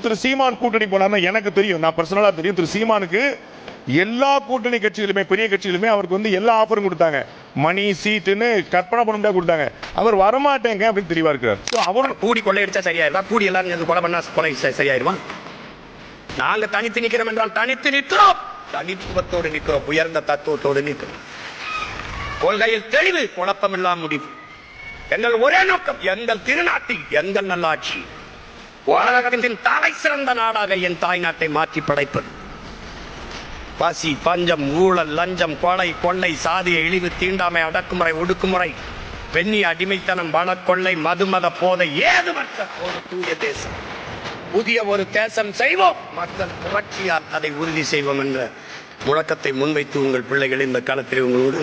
திரு சீமான் கூட்டணி போனார்னா எனக்கு தெரியும், நான் பர்சனலா தெரியும், திரு சீமானுக்கு எல்லா கூட்டணி கட்சிகளுமே பெரிய கட்சிகளுமே அவருக்கு வந்து எல்லா ஆஃபரும் கொடுத்தாங்க, மணி சீட்டுன்னு கற்பனை பண்ண முடியாது கொடுத்தாங்க. அவர் வரமாட்டேங்க அப்படின்னு தெளிவா இருக்கிறார். அவர் கூடி கொள்ளையடிச்சா சரியாயிருவா, கூடி எல்லாரும் கொலை பண்ணா கொலை சரியாயிருவான். நாங்க தனித்து நிக்கிறோம் என்றால் தனித்து நிற்கிறோம், தனித்துவத்தோடு நிற்கிறோம், உயர்ந்த தத்துவத்தோடு நிற்கிறோம். கொள்கையில் தெளிவு, குழப்பம் இல்லாம முடிவு. எங்கள் ஒரே நோக்கம் எங்கள் திருநாட்டில் எங்கள் நல்லாட்சி, உலகத்தின் தலை சிறந்த நாடாக என் தாய் நாட்டை மாற்றி படைப்பது. பசி, பஞ்சம், ஊழல், லஞ்சம், கொலை, கொள்ளை, சாதிய இழிவு, தீண்டாமை, அடக்குமுறை, ஒடுக்குமுறை, பெண்ணி அடிமைத்தனம், வனக்கொள்ளை, மதுமத போதை ஏதுமற்ற ஒரு தூய தேசம், புதிய ஒரு தேசம் செய்வோம், மக்கள் புரட்சியால் அதை உறுதி செய்வோம் என்ற முழக்கத்தை முன்வைத்து உங்கள் பிள்ளைகள் இந்த காலத்தில் உங்களோடு